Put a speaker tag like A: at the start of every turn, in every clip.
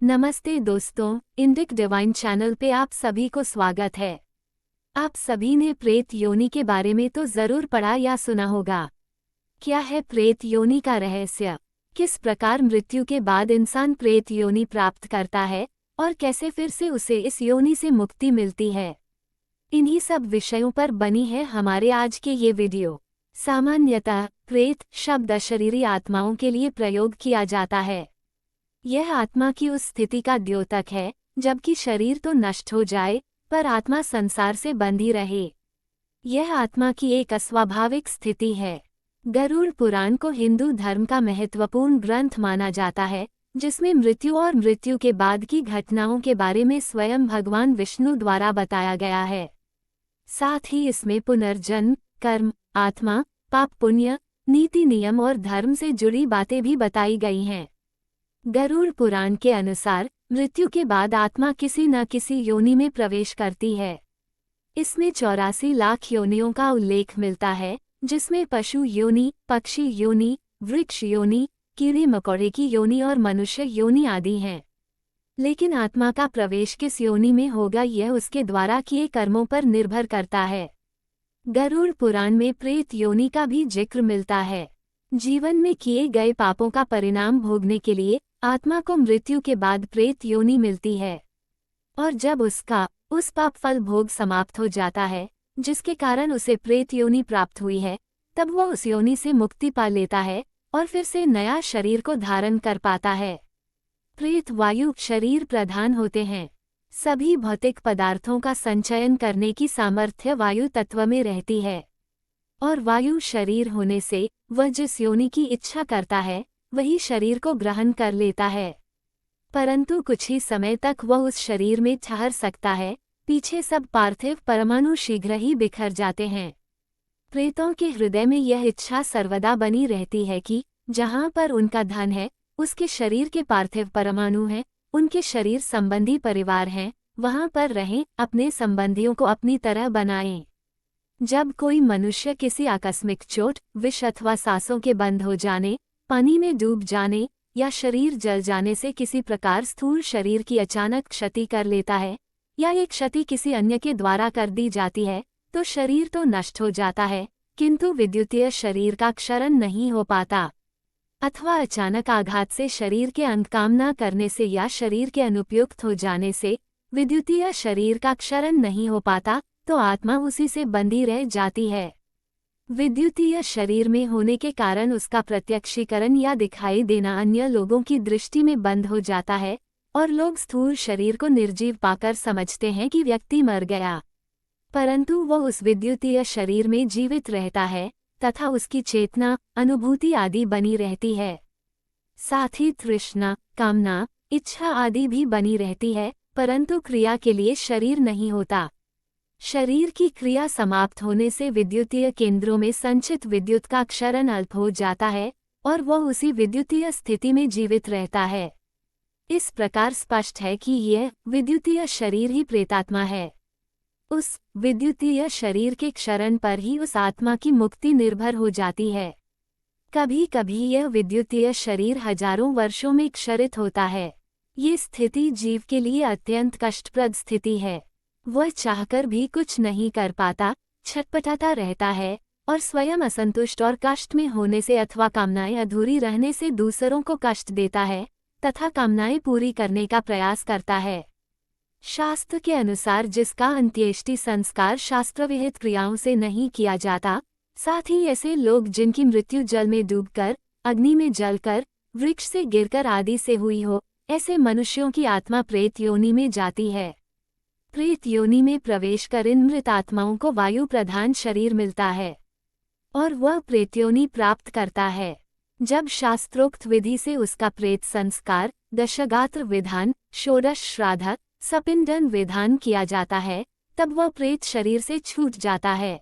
A: नमस्ते दोस्तों, Indic divine channel पे आप सभी को स्वागत है। आप सभी ने प्रेत योनि के बारे में तो जरूर पढ़ा या सुना होगा। क्या है प्रेत योनि का रहस्य? किस प्रकार मृत्यु के बाद इंसान प्रेत योनि प्राप्त करता है और कैसे फिर से उसे इस योनि से मुक्ति मिलती है? इन्हीं सब विषयों पर बनी है हमारे आज के ये वीडियो। सामान्यतः प्रेत शब्द अशरीरी आत्माओं के लिए प्रयोग किया जाता है। यह आत्मा की उस स्थिति का द्योतक है जबकि शरीर तो नष्ट हो जाए पर आत्मा संसार से बंधी रहे। यह आत्मा की एक अस्वाभाविक स्थिति है। गरुड़ पुराण को हिंदू धर्म का महत्वपूर्ण ग्रंथ माना जाता है, जिसमें मृत्यु और मृत्यु के बाद की घटनाओं के बारे में स्वयं भगवान विष्णु द्वारा बताया गया है। साथ ही इसमें पुनर्जन्म, कर्म, आत्मा, पाप पुण्य, नीति नियम और धर्म से जुड़ी बातें भी बताई गई हैं। गरुड़ पुराण के अनुसार मृत्यु के बाद आत्मा किसी न किसी योनि में प्रवेश करती है। इसमें 84 लाख योनियों का उल्लेख मिलता है, जिसमें पशु योनि, पक्षी योनि, वृक्ष योनि, कीड़े मकोड़े की योनि और मनुष्य योनि आदि हैं। लेकिन आत्मा का प्रवेश किस योनि में होगा यह उसके द्वारा किए कर्मों पर निर्भर करता है। गरुड़ पुराण में प्रेत योनि का भी जिक्र मिलता है। जीवन में किए गए पापों का परिणाम भोगने के लिए आत्मा को मृत्यु के बाद प्रेत योनि मिलती है, और जब उस पाप फल भोग समाप्त हो जाता है जिसके कारण उसे प्रेत योनि प्राप्त हुई है, तब वह उस योनि से मुक्ति पा लेता है और फिर से नया शरीर को धारण कर पाता है। प्रेत वायु शरीर प्रधान होते हैं। सभी भौतिक पदार्थों का संचयन करने की सामर्थ्य वायु तत्व में रहती है, और वायु शरीर होने से वह जिस योनि की इच्छा करता है वही शरीर को ग्रहण कर लेता है। परंतु कुछ ही समय तक वह उस शरीर में ठहर सकता है, पीछे सब पार्थिव परमाणु शीघ्र ही बिखर जाते हैं। प्रेतों के हृदय में यह इच्छा सर्वदा बनी रहती है कि जहाँ पर उनका धन है, उसके शरीर के पार्थिव परमाणु हैं, उनके शरीर संबंधी परिवार हैं, वहाँ पर रहें, अपने संबंधियों को अपनी तरह बनाएं। जब कोई मनुष्य किसी आकस्मिक चोट, विष अथवा सांसों के बंद हो जाने, पानी में डूब जाने या शरीर जल जाने से किसी प्रकार स्थूल शरीर की अचानक क्षति कर लेता है, या एक क्षति किसी अन्य के द्वारा कर दी जाती है, तो शरीर तो नष्ट हो जाता है किंतु विद्युतीय शरीर का क्षरण नहीं हो पाता। अथवा अचानक आघात से शरीर के अंग काम न करने से या शरीर के अनुपयुक्त हो जाने से विद्युतीय शरीर का क्षरण नहीं हो पाता, तो आत्मा उसी से बंधी रह जाती है। विद्युतीय शरीर में होने के कारण उसका प्रत्यक्षीकरण या दिखाई देना अन्य लोगों की दृष्टि में बंद हो जाता है, और लोग स्थूल शरीर को निर्जीव पाकर समझते हैं कि व्यक्ति मर गया, परंतु वह उस विद्युतीय शरीर में जीवित रहता है तथा उसकी चेतना, अनुभूति आदि बनी रहती है। साथ ही तृष्णा, कामना, इच्छा आदि भी बनी रहती है, परंतु क्रिया के लिए शरीर नहीं होता। शरीर की क्रिया समाप्त होने से विद्युतीय केंद्रों में संचित विद्युत का क्षरण अल्प हो जाता है और वह उसी विद्युतीय स्थिति में जीवित रहता है। इस प्रकार स्पष्ट है कि यह विद्युतीय शरीर ही प्रेतात्मा है। उस विद्युतीय शरीर के क्षरण पर ही उस आत्मा की मुक्ति निर्भर हो जाती है। कभी कभी यह विद्युतीय शरीर हजारों वर्षों में क्षरित होता है। ये स्थिति जीव के लिए अत्यंत कष्टप्रद स्थिति है। वह चाहकर भी कुछ नहीं कर पाता, छटपटाता रहता है और स्वयं असंतुष्ट और कष्ट में होने से अथवा कामनाएं अधूरी रहने से दूसरों को कष्ट देता है तथा कामनाएं पूरी करने का प्रयास करता है। शास्त्र के अनुसार जिसका अंत्येष्टि संस्कार शास्त्रविहित क्रियाओं से नहीं किया जाता, साथ ही ऐसे लोग जिनकी मृत्यु जल में डूबकर, अग्नि में जलकर, वृक्ष से गिरकर आदि से हुई हो, ऐसे मनुष्यों की आत्मा प्रेत योनि में जाती है। प्रेत योनि में प्रवेश कर इन मृत आत्माओं को वायु प्रधान शरीर मिलता है और वह प्रेत योनि प्राप्त करता है। जब शास्त्रोक्त विधि से उसका प्रेत संस्कार, दशगात्र विधान, षोडश श्राद्ध, सपिंडन विधान किया जाता है, तब वह प्रेत शरीर से छूट जाता है।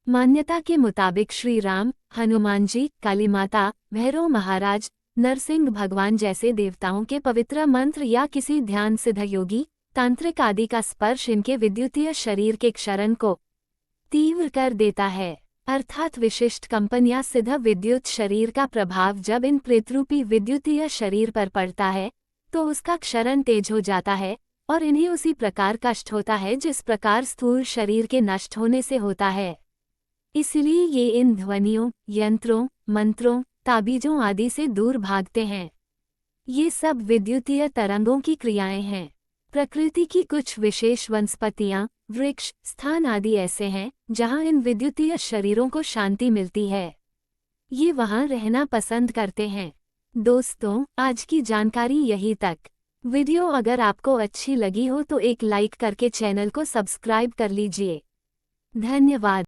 A: मान्यता के मुताबिक श्री राम, हनुमान जी, काली माता, भैरव महाराज, नरसिंह भगवान जैसे देवताओं के पवित्र मंत्र या किसी ध्यान सिद्ध योगी, तांत्रिक आदि का स्पर्श इनके विद्युतीय शरीर के क्षरण को तीव्र कर देता है, अर्थात विशिष्ट कंपन या सिद्ध विद्युत शरीर का प्रभाव जब इन प्रेतरूपी विद्युतीय शरीर पर पड़ता है तो उसका क्षरण तेज हो जाता है और इन्हें उसी प्रकार कष्ट होता है जिस प्रकार स्थूल शरीर के नष्ट होने से होता है। इसलिए ये इन ध्वनियों, यंत्रों, मंत्रों, ताबीजों आदि से दूर भागते हैं। ये सब विद्युतीय तरंगों की क्रियाएं हैं। प्रकृति की कुछ विशेष वनस्पतियां, वृक्ष, स्थान आदि ऐसे हैं जहां इन विद्युतीय शरीरों को शांति मिलती है। ये वहां रहना पसंद करते हैं। दोस्तों, आज की जानकारी यही तक। वीडियो अगर आपको अच्छी लगी हो तो एक लाइक करके चैनल को सब्सक्राइब कर लीजिए। धन्यवाद।